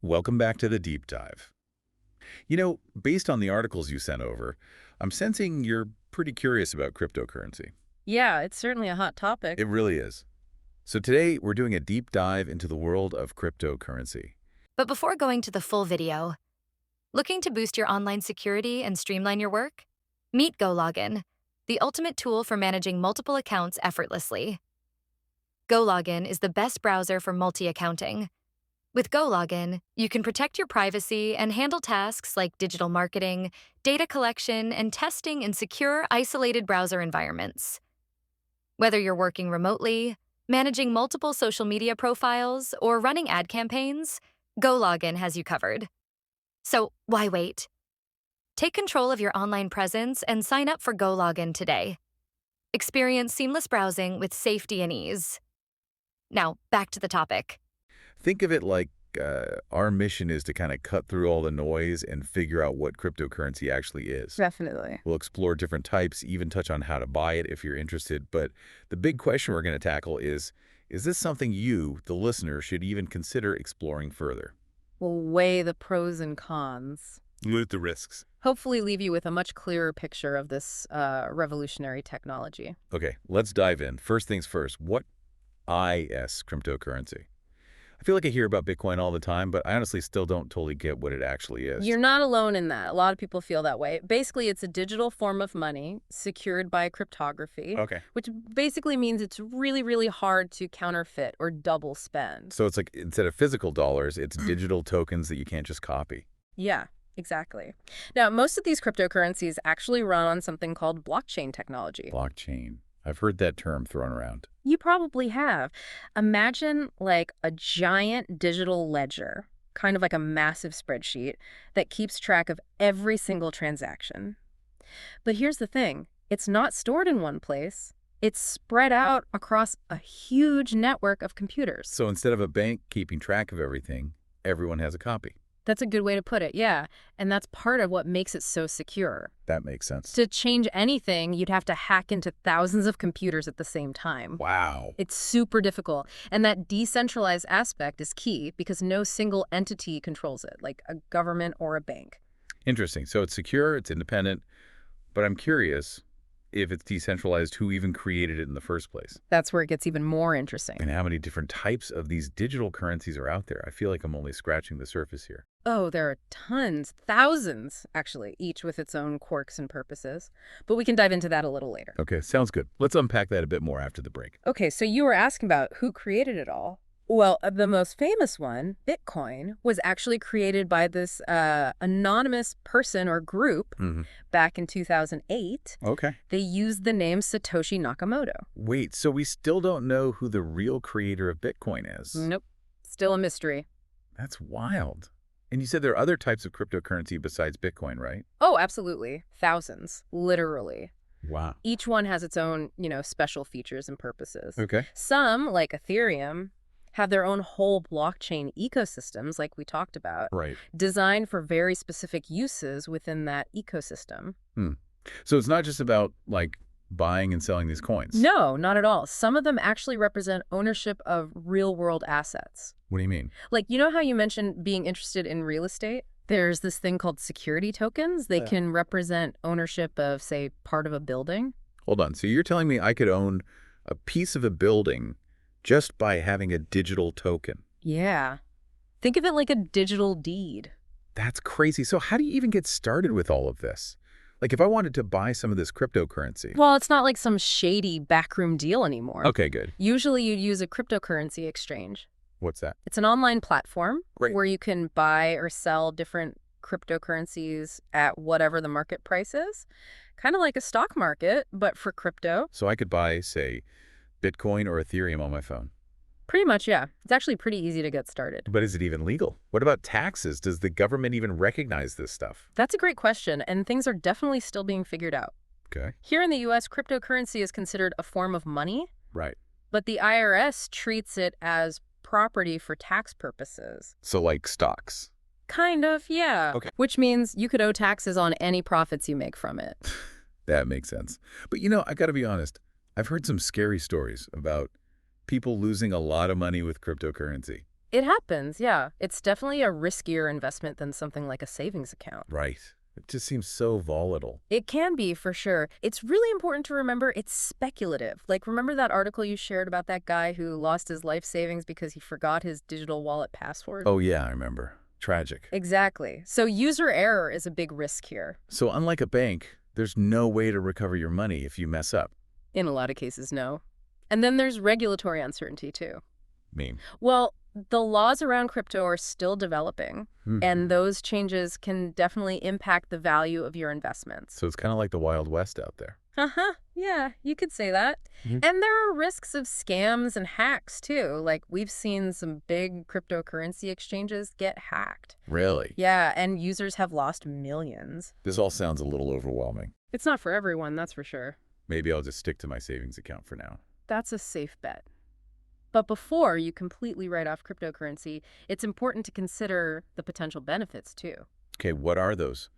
Welcome back to the deep dive. Based on the articles you sent over, I'm sensing you're pretty curious about cryptocurrency. Yeah, it's certainly a hot topic. It really is. So today, we're doing a deep dive into the world of cryptocurrency. But before going to the full video, looking to boost your online security and streamline your work? Meet GoLogin, the ultimate tool for managing multiple accounts effortlessly. GoLogin is the best browser for multi-accounting. With GoLogin, you can protect your privacy and handle tasks like digital marketing, data collection, and testing in secure, isolated browser environments. Whether you're working remotely, managing multiple social media profiles, or running ad campaigns, GoLogin has you covered. So why wait? Take control of your online presence and sign up for GoLogin today. Experience seamless browsing with safety and ease. Now, back to the topic. Think of it like our mission is to kind of cut through all the noise and figure out what cryptocurrency actually is. Definitely. We'll explore different types, even touch on how to buy it if you're interested. But the big question we're going to tackle is this something you, the listener, should even consider exploring further? We'll weigh the pros and cons. Loot the risks. Hopefully leave you with a much clearer picture of this revolutionary technology. Okay, let's dive in. First things first, what is cryptocurrency? I feel like I hear about Bitcoin all the time, but I honestly still don't totally get what it actually is. You're not alone in that. A lot of people feel that way. Basically, it's a digital form of money secured by cryptography, Okay. which basically means it's really, really hard to counterfeit or double spend. So it's like instead of physical dollars, it's digital tokens that you can't just copy. Yeah, exactly. Now, most of these cryptocurrencies actually run on something called blockchain technology. Blockchain. I've heard that term thrown around. You probably have. Imagine like a giant digital ledger, kind of like a massive spreadsheet that keeps track of every single transaction. But here's the thing. It's not stored in one place. It's spread out across a huge network of computers. So instead of a bank keeping track of everything, everyone has a copy. That's a good way to put it, yeah. And that's part of what makes it so secure. That makes sense. To change anything, you'd have to hack into thousands of computers at the same time. Wow. It's super difficult. And that decentralized aspect is key because no single entity controls it, like a government or a bank. Interesting. So it's secure, it's independent, but I'm curious if it's decentralized, who even created it in the first place? That's where it gets even more interesting. And how many different types of these digital currencies are out there? I feel like I'm only scratching the surface here. Oh, there are tons, thousands, actually, each with its own quirks and purposes. But we can dive into that a little later. Okay, sounds good. Let's unpack that a bit more after the break. Okay, so you were asking about who created it all. Well, the most famous one, Bitcoin, was actually created by this anonymous person or group back in 2008. Okay. They used the name Satoshi Nakamoto. Wait, so we still don't know who the real creator of Bitcoin is? Nope. Still a mystery. That's wild. And you said there are other types of cryptocurrency besides Bitcoin, right? Oh, absolutely. Thousands, literally. Wow. Each one has its own, special features and purposes. Okay. Some, like Ethereum, have their own whole blockchain ecosystems, like we talked about, Right. designed for very specific uses within that ecosystem. So it's not just about, like, buying and selling these coins? No, not at all. Some of them actually represent ownership of real-world assets. What do you mean? Like, you know how you mentioned being interested in real estate? There's this thing called security tokens. They can represent ownership of, say, part of a building. Hold on. So you're telling me I could own a piece of a building just by having a digital token? Yeah. Think of it like a digital deed. That's crazy. So how do you even get started with all of this? Like, if I wanted to buy some of this cryptocurrency. Well, it's not like some shady backroom deal anymore. Okay, good. Usually you'd use a cryptocurrency exchange. What's that? It's an online platform Right. where you can buy or sell different cryptocurrencies at whatever the market price is. Kind of like a stock market, but for crypto. So I could buy, say, Bitcoin or Ethereum on my phone. Pretty much, yeah. It's actually pretty easy to get started. But is it even legal? What about taxes? Does the government even recognize this stuff? That's a great question, and things are definitely still being figured out. Okay. Here in the U.S., cryptocurrency is considered a form of money, Right. but the IRS treats it as property for tax purposes. So like stocks. Kind of, yeah. Okay. Which means you could owe taxes on any profits you make from it. That makes sense. But I got to be honest. I've heard some scary stories about people losing a lot of money with cryptocurrency. It happens, yeah. It's definitely a riskier investment than something like a savings account. Right. It just seems so volatile. It can be, for sure. It's really important to remember it's speculative. Like, remember that article you shared about that guy who lost his life savings because he forgot his digital wallet password? Oh, yeah, I remember. Tragic. Exactly. So user error is a big risk here. So unlike a bank, there's no way to recover your money if you mess up. In a lot of cases, no. And then there's regulatory uncertainty, too. Mean. Well, the laws around crypto are still developing, and those changes can definitely impact the value of your investments. So it's kind of like the Wild West out there. Uh-huh. Yeah, you could say that. Mhm. And there are risks of scams and hacks, too. Like, we've seen some big cryptocurrency exchanges get hacked. Really? Yeah, and users have lost millions. This all sounds a little overwhelming. It's not for everyone, that's for sure. Maybe I'll just stick to my savings account for now. That's a safe bet. But before you completely write off cryptocurrency, it's important to consider the potential benefits, too. Okay, what are those?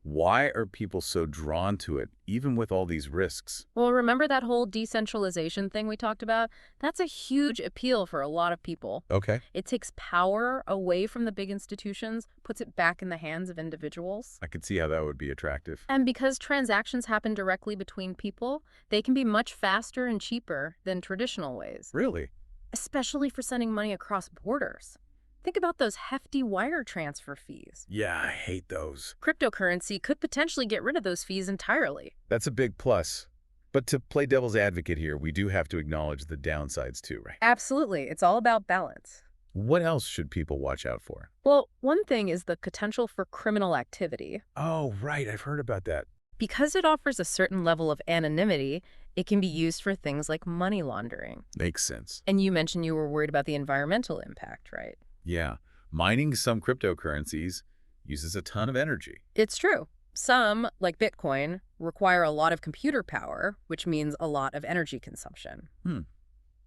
Why are people so drawn to it, even with all these risks? Well, remember that whole decentralization thing we talked about? That's a huge appeal for a lot of people. Okay. It takes power away from the big institutions, puts it back in the hands of individuals. I could see how that would be attractive. And because transactions happen directly between people, they can be much faster and cheaper than traditional ways, Really? especially for sending money across borders. Think about those hefty wire transfer fees. Yeah, I hate those. Cryptocurrency could potentially get rid of those fees entirely. That's a big plus. But to play devil's advocate here, we do have to acknowledge the downsides too, right? Absolutely. It's all about balance. What else should people watch out for? Well, one thing is the potential for criminal activity. Oh, right. I've heard about that. Because it offers a certain level of anonymity, it can be used for things like money laundering. Makes sense. And you mentioned you were worried about the environmental impact, right? Yeah. Mining some cryptocurrencies uses a ton of energy. It's true. Some, like Bitcoin, require a lot of computer power, which means a lot of energy consumption.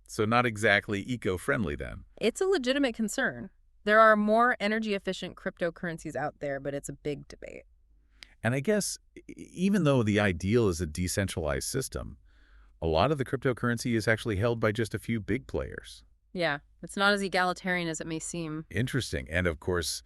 So not exactly eco-friendly then. It's a legitimate concern. There are more energy-efficient cryptocurrencies out there, but it's a big debate. And I guess even though the ideal is a decentralized system, a lot of the cryptocurrency is actually held by just a few big players. Yeah, it's not as egalitarian as it may seem. Interesting. And of course,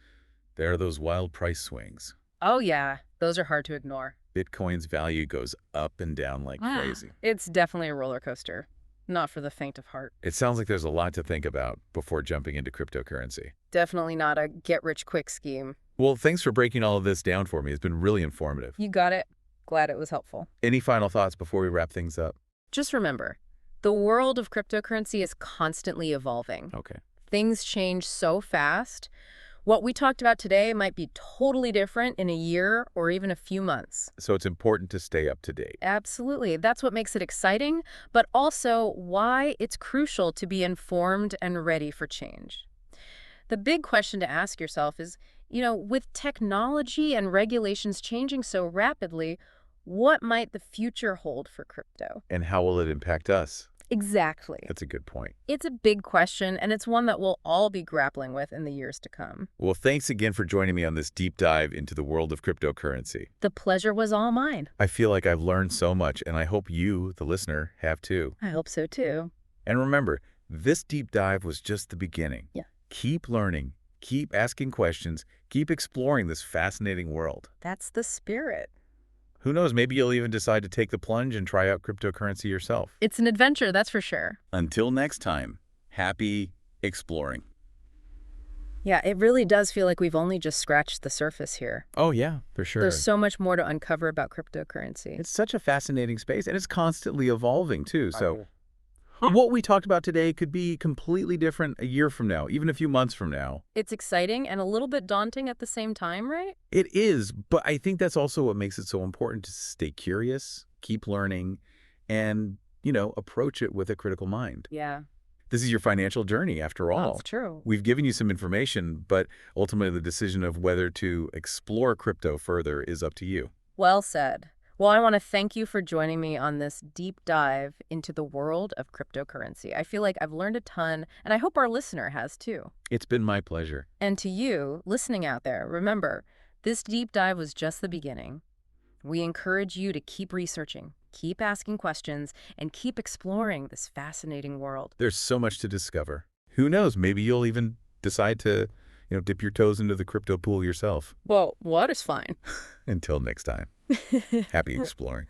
there are those wild price swings. Oh yeah, those are hard to ignore. Bitcoin's value goes up and down like crazy. It's definitely a roller coaster. Not for the faint of heart. It sounds like there's a lot to think about before jumping into cryptocurrency. Definitely not a get-rich-quick scheme. Well, thanks for breaking all of this down for me. It's been really informative. You got it. Glad it was helpful. Any final thoughts before we wrap things up? Just remember, the world of cryptocurrency is constantly evolving. Okay. Things change so fast. What we talked about today might be totally different in a year or even a few months. So it's important to stay up to date. Absolutely. That's what makes it exciting, but also why it's crucial to be informed and ready for change. The big question to ask yourself is, with technology and regulations changing so rapidly, what might the future hold for crypto? And how will it impact us? Exactly. That's a good point. It's a big question, and it's one that we'll all be grappling with in the years to come. Well, thanks again for joining me on this deep dive into the world of cryptocurrency. The pleasure was all mine. I feel like I've learned so much, and I hope you, the listener, have too. I hope so too. And remember, this deep dive was just the beginning. Yeah. Keep learning, keep asking questions, keep exploring this fascinating world. That's the spirit. Who knows, maybe you'll even decide to take the plunge and try out cryptocurrency yourself. It's an adventure, that's for sure. Until next time, happy exploring. Yeah, it really does feel like we've only just scratched the surface here. Oh yeah, for sure. There's so much more to uncover about cryptocurrency. It's such a fascinating space, and it's constantly evolving too. So what we talked about today could be completely different a year from now, even a few months from now. It's exciting and a little bit daunting at the same time, right? It is, but I think that's also what makes it so important to stay curious, keep learning, and, approach it with a critical mind. Yeah. This is your financial journey, after all. That's true. We've given you some information, but ultimately the decision of whether to explore crypto further is up to you. Well said. Well, I want to thank you for joining me on this deep dive into the world of cryptocurrency. I feel like I've learned a ton, and I hope our listener has too. It's been my pleasure. And to you, listening out there, remember, this deep dive was just the beginning. We encourage you to keep researching, keep asking questions, and keep exploring this fascinating world. There's so much to discover. Who knows, maybe you'll even decide to, dip your toes into the crypto pool yourself. Well, what is fine? Until next time, happy exploring.